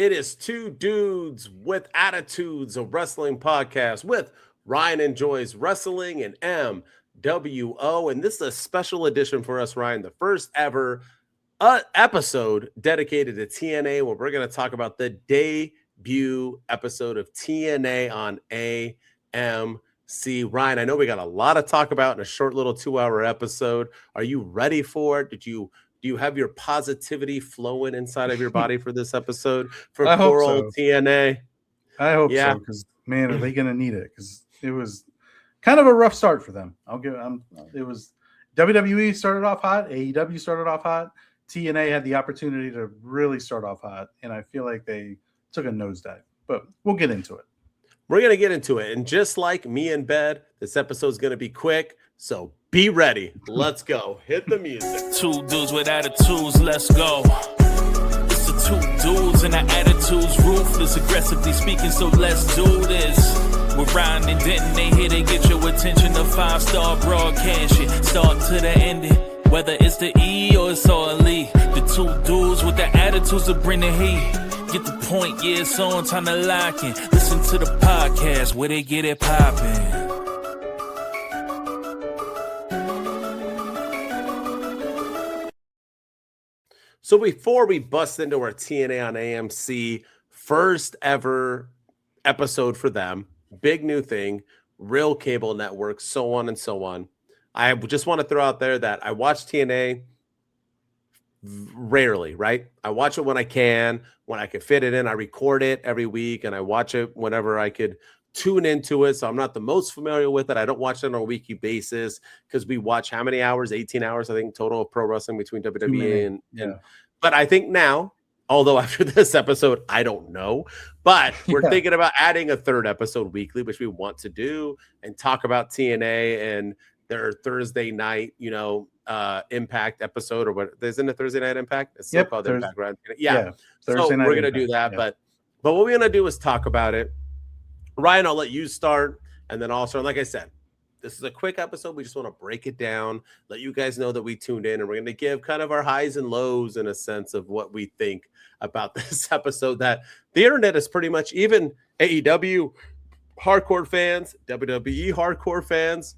It is Two Dudes with Attitudes, a wrestling podcast with Ryan Enjoys Wrestling and MWO. And this is a special edition for us, Ryan, the first ever episode dedicated to TNA, where we're going to talk about the debut episode of TNA on AMC. Ryan, I know we got a lot to talk about in a short little 2-hour episode. Are you ready for it? Do you have your positivity flowing inside of your body for this episode for poor old TNA? I hope so, because man, are they going to need it? Because it was kind of a rough start for them. It was WWE started off hot, AEW started off hot, TNA had the opportunity to really start off hot, and I feel like they took a nosedive. But we'll get into it. We're going to get into it, and just like me in bed, this episode is going to be quick. So be ready. Let's go. Hit the music. Two dudes with attitudes. Let's go. It's the two dudes and the attitudes. Ruthless, aggressively speaking. So let's do this. We're Ryan and Denton. They here to get your attention. The 5-star broadcast shit. Start to the ending. Whether it's the E or it's all E. The two dudes with the attitudes that bring the heat. Get the point. Yeah, it's on. Time to lock in. Listen to the podcast where they get it poppin'. So before we bust into our TNA on AMC first ever episode for them, big new thing, real cable network, so on and so on. I just want to throw out there that I watch TNA rarely, right? I watch it when I can fit it in. I record it every week and I watch it whenever I could tune into it. So I'm not the most familiar with it. I don't watch it on a weekly basis because we watch how many hours? 18 hours, I think, total of pro wrestling between WWE and but I think now, although after this episode, I don't know, but we're thinking about adding a third episode weekly, which we want to do and talk about TNA and their Thursday night, Impact episode, or what? Isn't it Thursday night Impact? It's still called Impact, right? Yeah. So we're going to do that. Yeah. But what we're going to do is talk about it. Ryan, I'll let you start. And then also, like I said, this is a quick episode. We just want to break it down, let you guys know that we tuned in, and we're going to give kind of our highs and lows in a sense of what we think about this episode. That the internet is pretty much, even AEW hardcore fans, WWE hardcore fans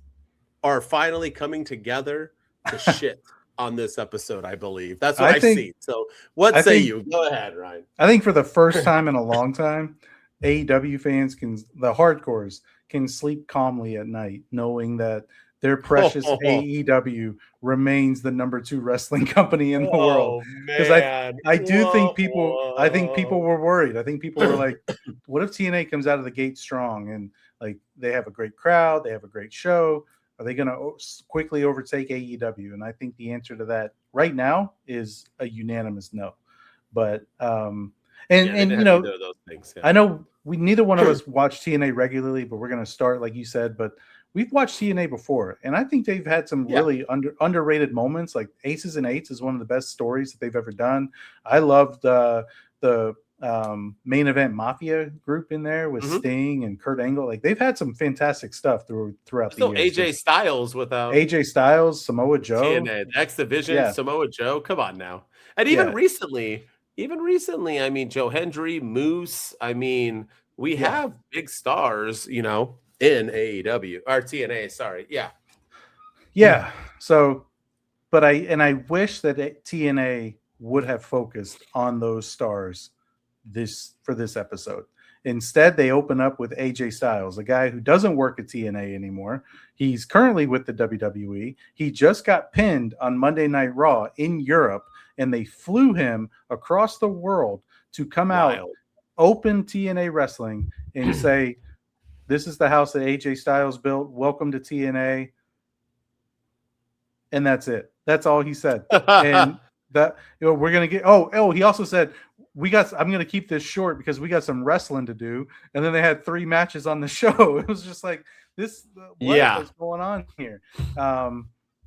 are finally coming together to shit on this episode, I believe. That's what I see. So what say you? Go ahead, Ryan. I think for the first time in a long time, AEW fans the hardcores can sleep calmly at night, knowing that their precious AEW remains the number 2 wrestling company in the world. Because I think people were worried. I think people were like, what if TNA comes out of the gate strong and like they have a great crowd, they have a great show? Are they going to quickly overtake AEW? And I think the answer to that right now is a unanimous no. But those things, I know neither one of us watch TNA regularly, but we're going to start, like you said, but we've watched TNA before. And I think they've had some really underrated moments. Like Aces and Eights is one of the best stories that they've ever done. I loved the main event Mafia group in there with Sting and Kurt Angle. Like they've had some fantastic stuff throughout the years. AJ Styles without AJ Styles, Samoa Joe, TNA, X Division, Samoa Joe. Come on now. And even recently, I mean, Joe Hendry, Moose. I mean, we have big stars, in AEW or TNA. Sorry. Yeah. Yeah. So, but I wish that TNA would have focused on those stars for this episode. Instead, they open up with AJ Styles, a guy who doesn't work at TNA anymore. He's currently with the WWE. He just got pinned on Monday Night Raw in Europe, and they flew him across the world to come out, open TNA Wrestling, and say, this is the house that AJ Styles built. Welcome to TNA. And that's it. That's all he said. And that we're going to get, he also said, I'm going to keep this short because we got some wrestling to do. And then they had 3 matches on the show. It was just like, what's going on here?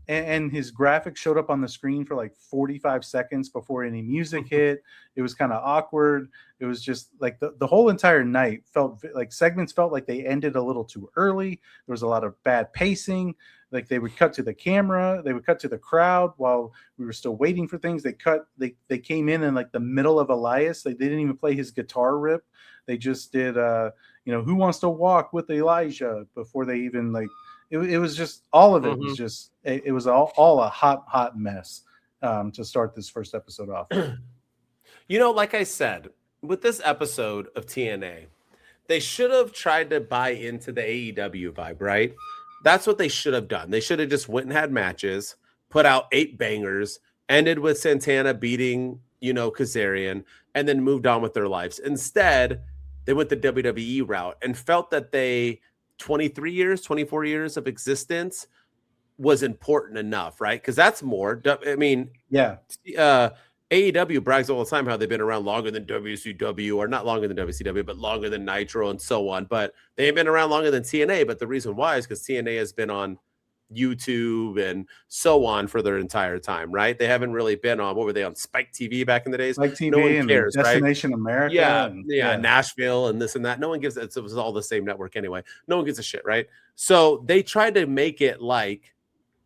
and his graphic showed up on the screen for like 45 seconds before any music hit. It was kind of awkward. It was just like the whole entire night felt like segments felt like they ended a little too early. There was a lot of bad pacing. Like they would cut to the camera, they would cut to the crowd while we were still waiting for things. They came in like the middle of Elias. They didn't even play his guitar rip. They just did Who Wants to Walk with Elijah before they even like it was just all of it was just it was all a hot mess to start this first episode off. Like I said, with this episode of TNA, they should have tried to buy into the AEW vibe, right? That's what they should have done. They should have just went and had matches, put out 8 bangers, ended with Santana beating, Kazarian, and then moved on with their lives. Instead, they went the WWE route and felt that 24 years of existence was important enough, right? Because that's more. I mean, yeah. AEW brags all the time how they've been around longer than WCW, or not longer than WCW, but longer than Nitro and so on. But they ain't been around longer than TNA. But the reason why is because TNA has been on YouTube and so on for their entire time, right? They haven't really been on, what were they on, Spike TV back in the days? Spike TV no one cares, and Destination right? America. Yeah, Nashville and this and that. No one gives it. It was all the same network anyway. No one gives a shit, right? So they tried to make it like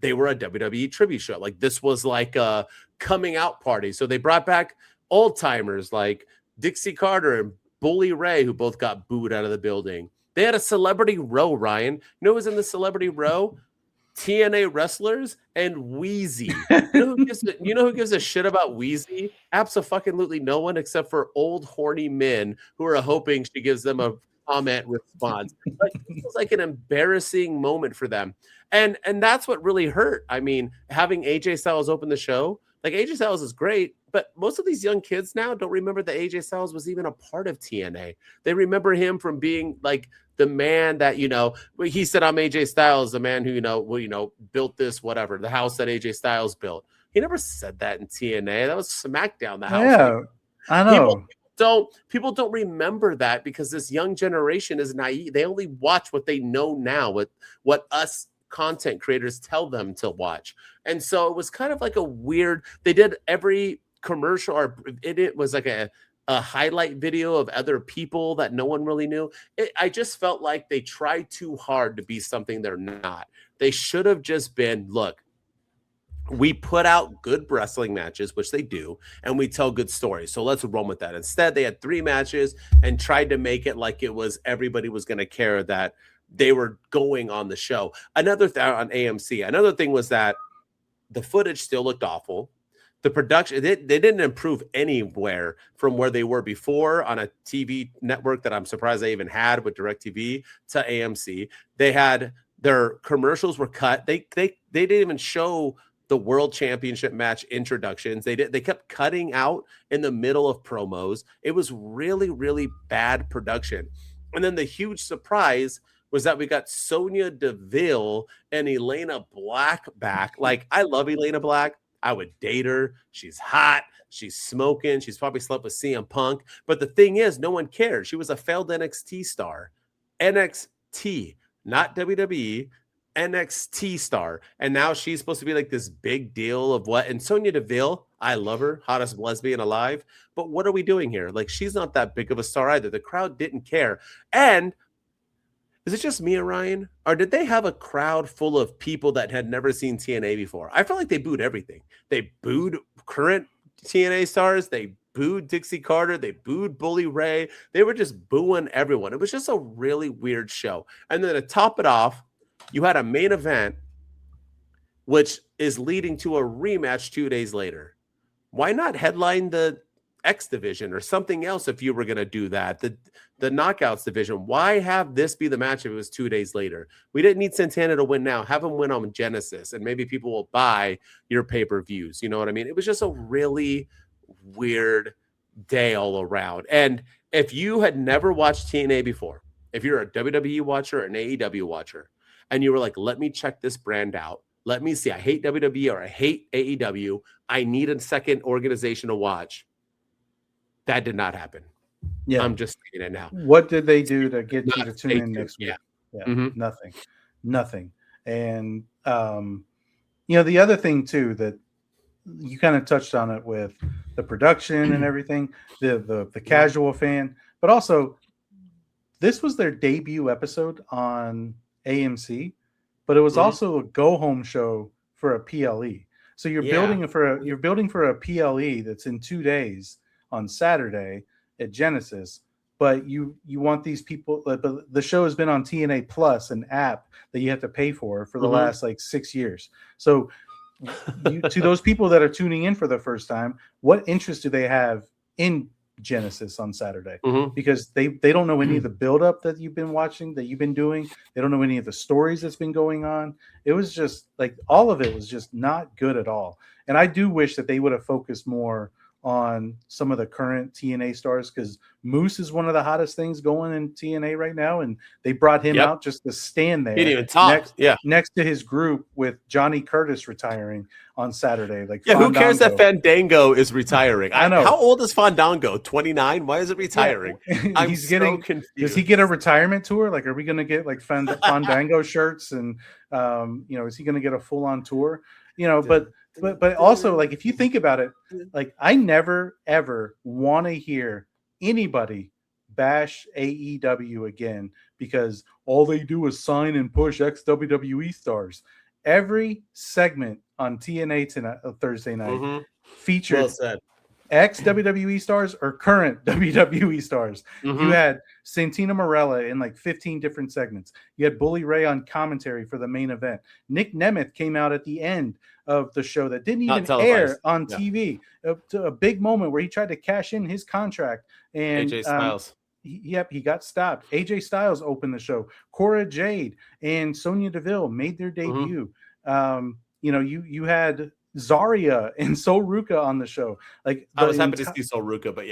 they were a WWE tribute show. Like this was like a coming out party. So they brought back old timers like Dixie Carter and Bully Ray, who both got booed out of the building. They had a celebrity row, Ryan. You know who was in the celebrity row? TNA wrestlers and Wheezy. You know who gives a shit about Wheezy? Absolutely no one, except for old horny men who are hoping she gives them a comment response. Like, it was like an embarrassing moment for them. And that's what really hurt. I mean, having AJ Styles open the show, like AJ Styles is great, but most of these young kids now don't remember that AJ Styles was even a part of TNA. They remember him from being like the man that, he said, I'm AJ Styles, the man who, built this, whatever, the house that AJ Styles built. He never said that in TNA. That was SmackDown, the house. Yeah, I know. People don't remember that because this young generation is naive. They only watch what they know now, what us content creators tell them to watch. And so it was kind of like a weird, they did every commercial, or it was like a highlight video of other people that no one really knew. I just felt like they tried too hard to be something they're not. They should have just been, look, we put out good wrestling matches, which they do, and we tell good stories. So let's run with that. Instead, they had 3 matches and tried to make it like it was everybody was going to care that they were going on the show. Another thing on AMC, another thing was that the footage still looked awful. The production, they didn't improve anywhere from where they were before on a TV network that I'm surprised they even had with DirecTV to AMC. They had their commercials were cut. They didn't even show the World Championship match introductions. They kept cutting out in the middle of promos. It was really, really bad production. And then the huge surprise was that we got Sonya Deville and Elena Black back. Like, I love Elena Black. I would date her. She's hot. She's smoking. She's probably slept with CM Punk. But the thing is, no one cared. She was a failed NXT star. NXT, not WWE. NXT star. And now she's supposed to be like this big deal of what? And Sonya Deville, I love her, hottest lesbian alive. But what are we doing here? Like, she's not that big of a star either. The crowd didn't care. And is it just me, Ryan? Or did they have a crowd full of people that had never seen TNA before? I felt like they booed everything. They booed current TNA stars. They booed Dixie Carter. They booed Bully Ray. They were just booing everyone. It was just a really weird show. And then to top it off, you had a main event, which is leading to a rematch 2 days later. Why not headline the X division or something else if you were going to do that? The knockouts division. Why have this be the match if it was 2 days later? We didn't need Santana to win now. Have him win on Genesis, and maybe people will buy your pay-per-views. You know what I mean? It was just a really weird day all around. And if you had never watched TNA before, if you're a WWE watcher or an AEW watcher, and you were like, let me check this brand out. Let me see. I hate WWE or I hate AEW. I need a second organization to watch. That did not happen. Yeah, I'm just saying it now. What did they do to get you to tune in next week? Yeah. Nothing. And the other thing too that you kind of touched on it with the production and everything, the casual fan, but also this was their debut episode on AMC, but it was also a go home show for a PLE. So you're building for a PLE that's in 2 days on Saturday at Genesis, but you want these people. But the show has been on TNA Plus, an app that you have to pay for the last like 6 years. So to those people that are tuning in for the first time, what interest do they have in Genesis on Saturday? Because they don't know any of the buildup that you've been watching, that you've been doing. They don't know any of the stories that's been going on. It was just like all of it was just not good at all. And I do wish that they would have focused more on some of the current TNA stars, because Moose is one of the hottest things going in TNA right now, and they brought him out just to stand there. He didn't even talk. Next to his group with Johnny Curtis retiring on Saturday. Like, who cares that Fandango is retiring? I know. How old is Fandango? 29? Why is it retiring? I'm so confused. Does he get a retirement tour? Like, are we going to get like Fandango shirts and is he going to get a full on tour? But also, like, if you think about it, like, I never ever want to hear anybody bash AEW again because all they do is sign and push ex-WWE stars. Every segment on TNA tonight, Thursday night, featured ex-WWE stars or current WWE stars. You had Santino Marella in like 15 different segments. You had Bully Ray on commentary for the main event. Nick Nemeth came out at the end of the show that didn't even air on TV. A big moment where he tried to cash in his contract. And AJ Styles. He got stopped. AJ Styles opened the show. Cora Jade and Sonya Deville made their debut. You had Zarya and Sol Ruka on the show. Like, I was happy to see Sol Ruka, but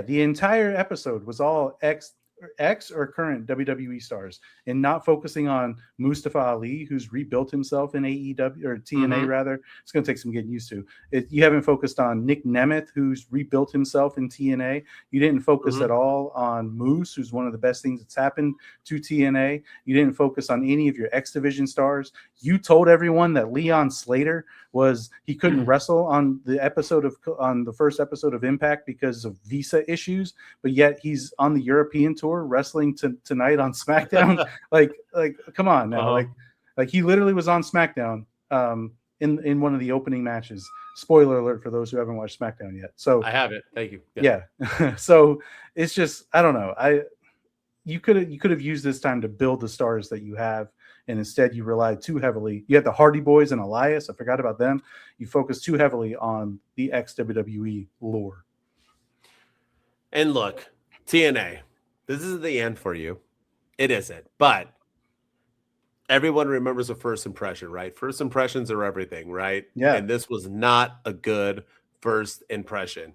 the entire episode was all ex or current WWE stars, and not focusing on Mustafa Ali, who's rebuilt himself in AEW or TNA rather. It's going to take some getting used to. You haven't focused on Nick Nemeth, who's rebuilt himself in TNA. You didn't focus at all on Moose, who's one of the best things that's happened to TNA. You didn't focus on any of your X Division stars. You told everyone that Leon Slater he couldn't wrestle on the first episode of Impact because of visa issues, but yet he's on the European tour wrestling tonight on SmackDown. like come on now. Like he literally was on SmackDown in one of the opening matches. Spoiler alert for those who haven't watched SmackDown yet. So I haven't. Thank you. So it's just, I don't know. You could have used this time to build the stars that you have, and instead you relied too heavily. You had the Hardy Boys and Elias. I forgot about them. You focused too heavily on the ex-WWE lore. And look, TNA, this isn't the end for you. It isn't. But everyone remembers a first impression, right? First impressions are everything, right? Yeah. And this was not a good first impression.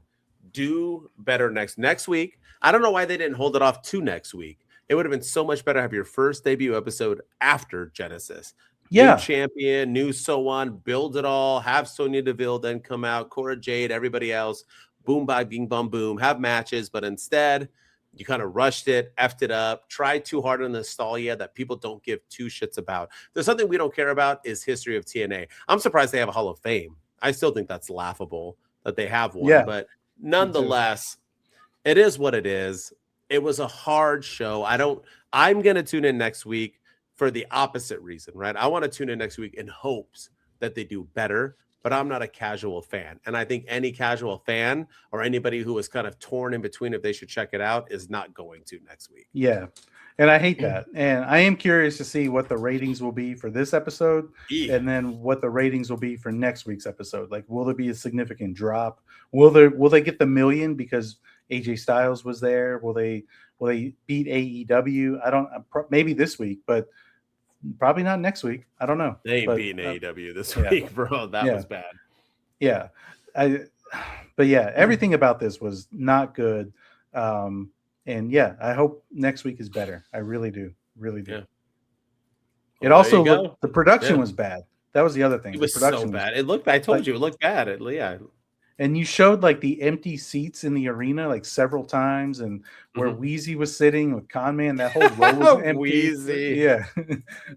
Do better next week. I don't know why they didn't hold it off to next week. It would have been so much better to have your first debut episode after Genesis. Yeah. New champion, new so on, build it all, have Sonya Deville then come out, Cora Jade, everybody else, boom, bye, bing, bum, boom, have matches. But instead, you kind of rushed it, effed it up, tried too hard on nostalgia that people don't give two shits about. There's something we don't care about is history of TNA. I'm surprised they have a Hall of Fame. I still think that's laughable that they have one. But nonetheless, it is what it is. It was a hard show. I'm going to tune in next week for the opposite reason, right? I want to tune in next week in hopes that they do better, but I'm not a casual fan. And I think any casual fan or anybody who is kind of torn in between if they should check it out is not going to next week. Yeah. And I hate that. And I am curious to see what the ratings will be for this episode and then what the ratings will be for next week's episode. Like, will there be a significant drop? Will they get the million because AJ Styles was there? Will they beat AEW? I don't, maybe this week, but probably not next week. I don't know. They ain't beating AEW this week, bro. That was bad. Yeah. But everything about this was not good. And I hope next week is better. I really do. Really do. Yeah. It also looked, the production was bad. That was the other thing. It was so bad. It looked, I told you, it looked bad. And you showed like the empty seats in the arena like several times, and where Wheezy was sitting with Conman, that whole row was empty. Wheezy. Yeah.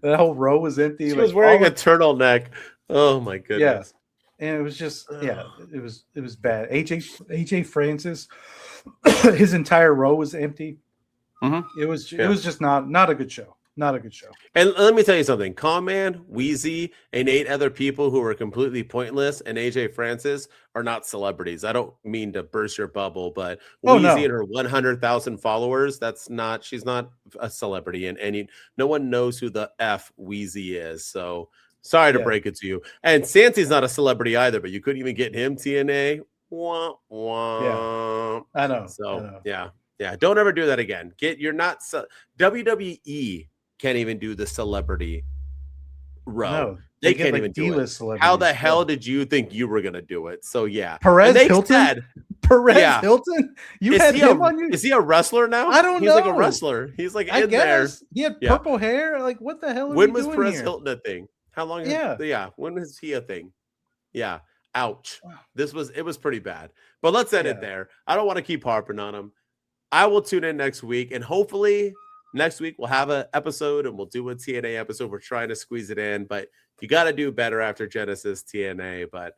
That whole row was empty. She was wearing a turtleneck Oh my goodness. And it was just, it was bad. AJ Francis, his entire row was empty. Mm-hmm. It was just not a good show. Not a good show. And let me tell you something. Con-Man, Wheezy, and 8 other people who were completely pointless, and AJ Francis are not celebrities. I don't mean to burst your bubble, but Wheezy and her 100,000 followers, she's not a celebrity, and no one knows who the F Wheezy is. So sorry to break it to you. And Santi's not a celebrity either, but you couldn't even get him TNA. Wah, wah. Yeah, I know. So yeah. Don't ever do that again. WWE can't even do the celebrity row. No, they can't even do it. How the hell did you think you were going to do it? So yeah. Perez Hilton? Hilton? You had him on your... Is he a wrestler now? I don't know. He's like a wrestler. He's like in there. He had purple hair. Like, what the hell when was Perez Hilton a thing? How long? When was he a thing? Yeah. Ouch. It was pretty bad. But let's end it there. I don't want to keep harping on him. I will tune in next week, and hopefully next week we'll have an episode and we'll do a TNA episode. We're trying to squeeze it in, but you got to do better after Genesis TNA. But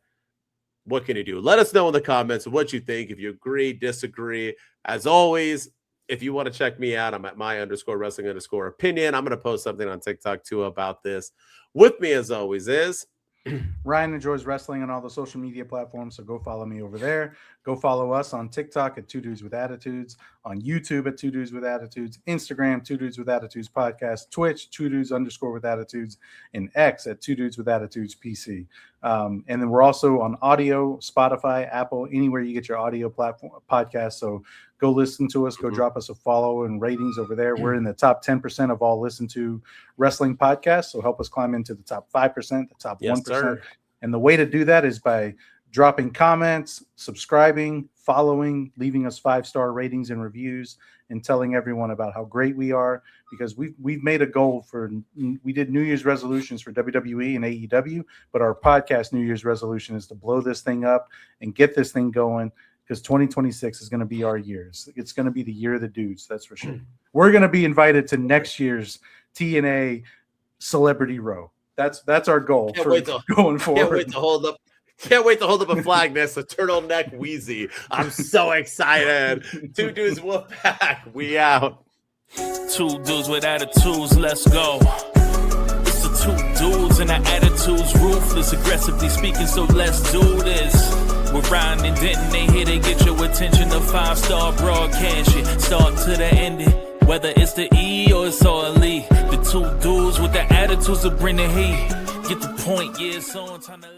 what can you do? Let us know in the comments what you think. If you agree, disagree. As always, if you want to check me out, I'm at my_wrestling_opinion. I'm going to post something on TikTok too about this. With me, as always, is Ryan enjoys wrestling on all the social media platforms, so go follow me over there. Go follow us on TikTok at 2 Dudes with Attitudes, on YouTube at 2 Dudes with Attitudes, Instagram 2 Dudes with Attitudes Podcast, Twitch 2 Dudes _ with Attitudes, and X at 2 Dudes with Attitudes PC. And then we're also on audio, Spotify, Apple, anywhere you get your audio platform podcast. So go listen to us. Go drop us a follow and ratings over there. We're in the top 10% of all listened to wrestling podcasts. So help us climb into the top 5%, the top 1%. Sir. And the way to do that is by dropping comments, subscribing, following, leaving us 5-star ratings and reviews, and telling everyone about how great we are, because we've made a goal we did New Year's resolutions for WWE and AEW, but our podcast New Year's resolution is to blow this thing up and get this thing going, because 2026 is going to be our years. It's going to be the year of the dudes, that's for sure. We're going to be invited to next year's TNA Celebrity Row. That's our goal going forward. Can't wait to hold up a flag next to Turtleneck Wheezy. I'm so excited. 2 Dudes Wolfpack. We out. 2 dudes with attitudes. Let's go. It's the 2 dudes and the attitudes. Ruthless, aggressively speaking. So let's do this. We're Ryan and Denton. They here to get your attention. The 5-star broadcast shit. Start to the ending. Whether it's the E or it's all elite. The 2 dudes with the attitudes to bring the heat. Get the point. Yeah, it's on time to